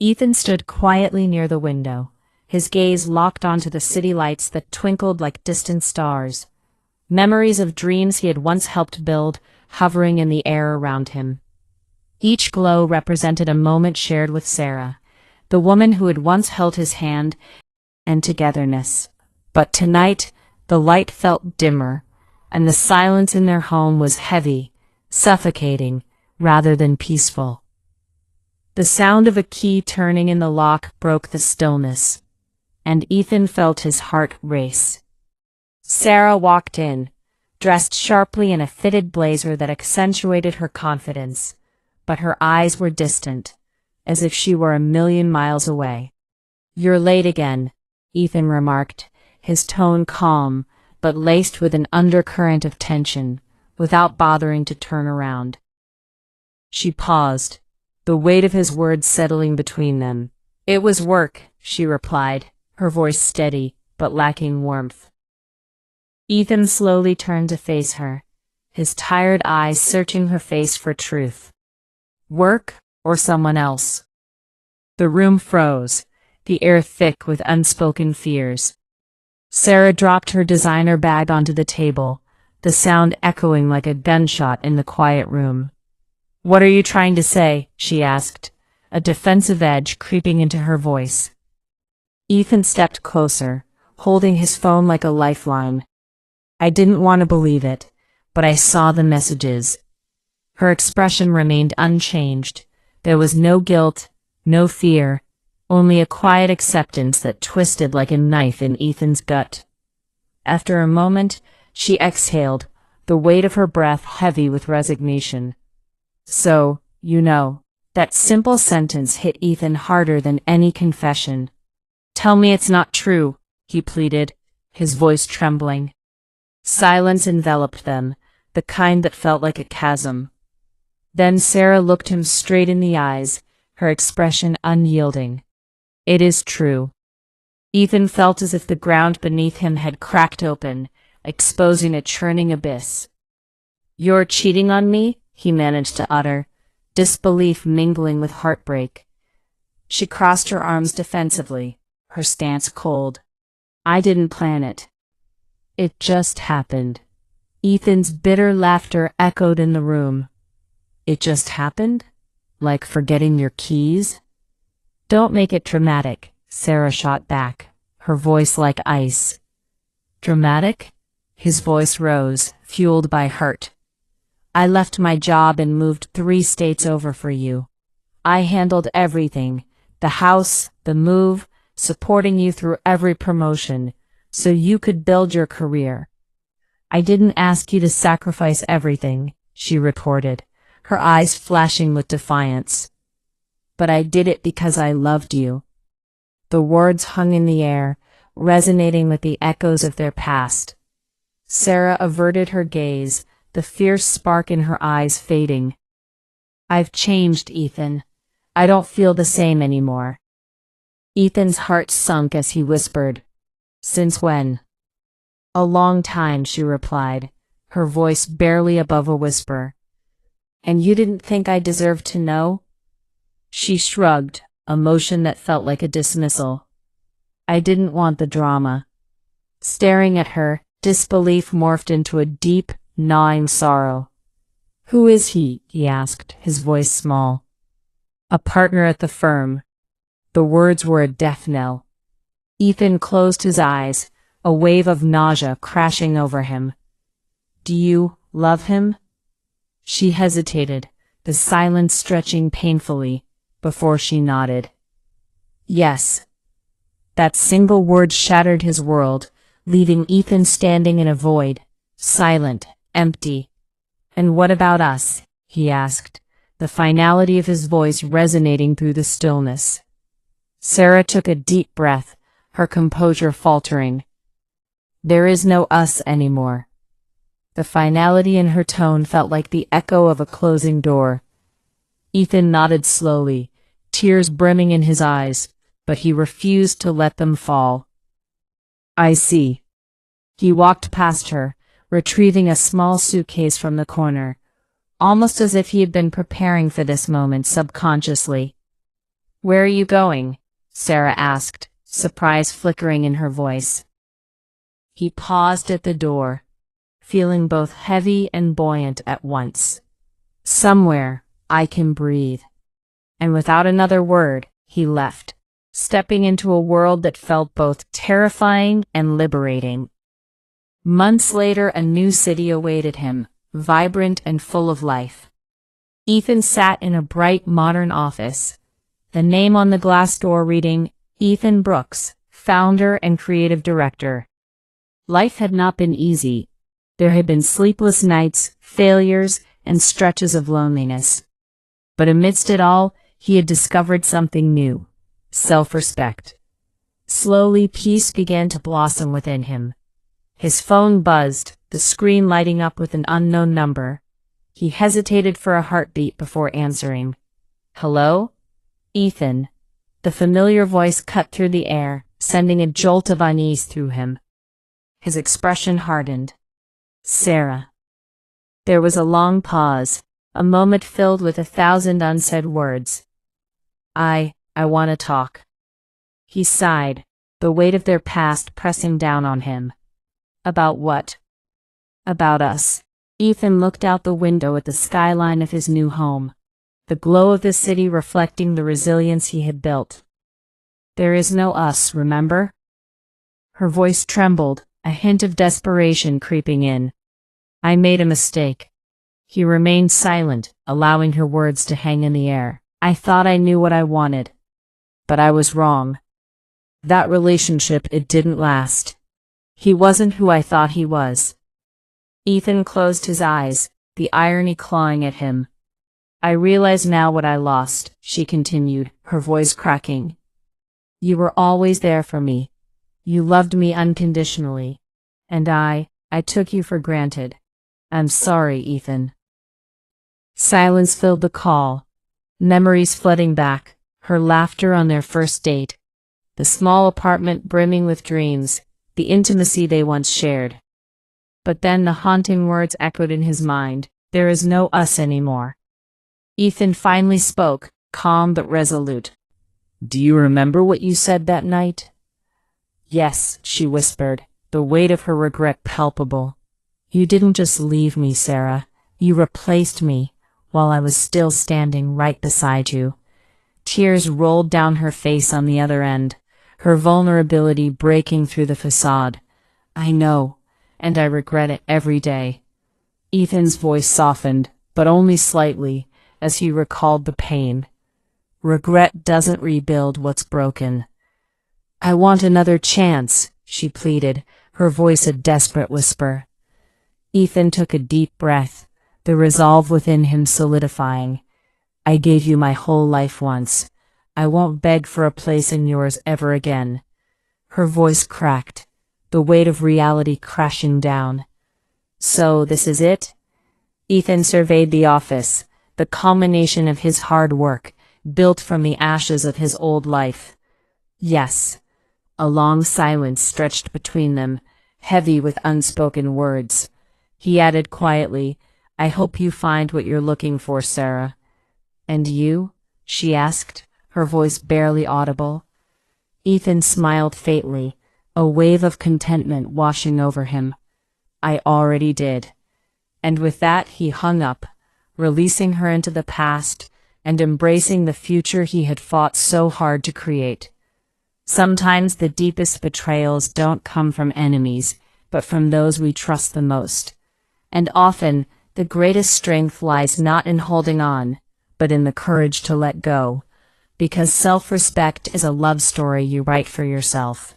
Ethan stood quietly near the window, his gaze locked onto the city lights that twinkled like distant stars. Memories of dreams he had once helped build, hovering in the air around him. Each glow represented a moment shared with Sarah, the woman who had once held his hand, and togetherness. But tonight, the light felt dimmer, and the silence in their home was heavy, suffocating, rather than peaceful. The sound of a key turning in the lock broke the stillness, and Ethan felt his heart race. Sarah walked in, dressed sharply in a fitted blazer that accentuated her confidence, but her eyes were distant, as if she were a million miles away. "You're late again," Ethan remarked, his tone calm, but laced with an undercurrent of tension, without bothering to turn around. She paused, the weight of his words settling between them. "It was work," she replied, her voice steady, but lacking warmth. Ethan slowly turned to face her, his tired eyes searching her face for truth. Work or someone else? The room froze, the air thick with unspoken fears. Sarah dropped her designer bag onto the table, the sound echoing like a gunshot in the quiet room. "What are you trying to say?" she asked, a defensive edge creeping into her voice. Ethan stepped closer, holding his phone like a lifeline. "I didn't want to believe it, but I saw the messages." Her expression remained unchanged. There was no guilt, no fear, only a quiet acceptance that twisted like a knife in Ethan's gut. After a moment, she exhaled, the weight of her breath heavy with resignation. "So, you know." That simple sentence hit Ethan harder than any confession. "Tell me it's not true," he pleaded, his voice trembling. Silence enveloped them, the kind that felt like a chasm. Then Sarah looked him straight in the eyes, her expression unyielding. "It is true." Ethan felt as if the ground beneath him had cracked open, exposing a churning abyss. "You're cheating on me?" he managed to utter, disbelief mingling with heartbreak. She crossed her arms defensively, her stance cold. "I didn't plan it. It just happened." Ethan's bitter laughter echoed in the room. "It just happened? Like forgetting your keys?" "Don't make it dramatic," Sarah shot back, her voice like ice. "Dramatic?" His voice rose, fueled by hurt. "I left my job and moved 3 states over for you. I handled everything, the house, the move, supporting you through every promotion, so you could build your career. I didn't ask you to sacrifice everything," she retorted, her eyes flashing with defiance. "But I did it because I loved you." The words hung in the air, resonating with the echoes of their past. Sarah averted her gaze, the fierce spark in her eyes fading. "I've changed, Ethan. I don't feel the same anymore." Ethan's heart sunk as he whispered, "Since when?" "A long time," she replied, her voice barely above a whisper. "And you didn't think I deserved to know?" She shrugged, a motion that felt like a dismissal. "I didn't want the drama." Staring at her, disbelief morphed into a deep, gnawing sorrow. "Who is he?" he asked, his voice small. "A partner at the firm." The words were a death knell. Ethan closed his eyes, a wave of nausea crashing over him. "Do you love him?" She hesitated, the silence stretching painfully, before she nodded. "Yes." That single word shattered his world, leaving Ethan standing in a void, silent, empty. "And what about us?" he asked, the finality of his voice resonating through the stillness. Sarah took a deep breath, her composure faltering. "There is no us anymore." The finality in her tone felt like the echo of a closing door. Ethan nodded slowly, tears brimming in his eyes, but he refused to let them fall. "I see." He walked past her, retrieving a small suitcase from the corner, almost as if he had been preparing for this moment subconsciously. "Where are you going?" Sarah asked, surprise flickering in her voice. He paused at the door, feeling both heavy and buoyant at once. "Somewhere I can breathe." And without another word, he left, stepping into a world that felt both terrifying and liberating. Months later, a new city awaited him, vibrant and full of life. Ethan sat in a bright, modern office, the name on the glass door reading, Ethan Brooks, founder and creative director. Life had not been easy. There had been sleepless nights, failures, and stretches of loneliness. But amidst it all, he had discovered something new: self-respect. Slowly, peace began to blossom within him. His phone buzzed, the screen lighting up with an unknown number. He hesitated for a heartbeat before answering. "Hello? Ethan." The familiar voice cut through the air, sending a jolt of unease through him. His expression hardened. "Sarah." There was a long pause, a moment filled with 1,000 unsaid words. I want to talk." He sighed, the weight of their past pressing down on him. "About what?" "About us." Ethan looked out the window at the skyline of his new home, the glow of the city reflecting the resilience he had built. "There is no us, remember?" Her voice trembled, a hint of desperation creeping in. "I made a mistake." He remained silent, allowing her words to hang in the air. "I thought I knew what I wanted. But I was wrong. That relationship, it didn't last. He wasn't who I thought he was." Ethan closed his eyes, the irony clawing at him. "I realize now what I lost," she continued, her voice cracking. "You were always there for me. You loved me unconditionally. And I took you for granted. I'm sorry, Ethan." Silence filled the call, memories flooding back, her laughter on their first date, the small apartment brimming with dreams, the intimacy they once shared. But then the haunting words echoed in his mind, "There is no us anymore." Ethan finally spoke, calm but resolute. "Do you remember what you said that night?" "Yes," she whispered, the weight of her regret palpable. "You didn't just leave me, Sarah. You replaced me, while I was still standing right beside you." Tears rolled down her face on the other end, her vulnerability breaking through the facade. "I know, and I regret it every day." Ethan's voice softened, but only slightly, as he recalled the pain. "Regret doesn't rebuild what's broken." "I want another chance," she pleaded, her voice a desperate whisper. Ethan took a deep breath, the resolve within him solidifying. "I gave you my whole life once. I won't beg for a place in yours ever again." Her voice cracked, the weight of reality crashing down. "So this is it?" Ethan surveyed the office, the culmination of his hard work, built from the ashes of his old life. "Yes." A long silence stretched between them, heavy with unspoken words. He added quietly, "I hope you find what you're looking for, Sarah." "And you?" she asked, her voice barely audible. Ethan smiled faintly, a wave of contentment washing over him. "I already did." And with that he hung up, releasing her into the past and embracing the future he had fought so hard to create. Sometimes the deepest betrayals don't come from enemies, but from those we trust the most. And often, the greatest strength lies not in holding on, but in the courage to let go. Because self-respect is a love story you write for yourself.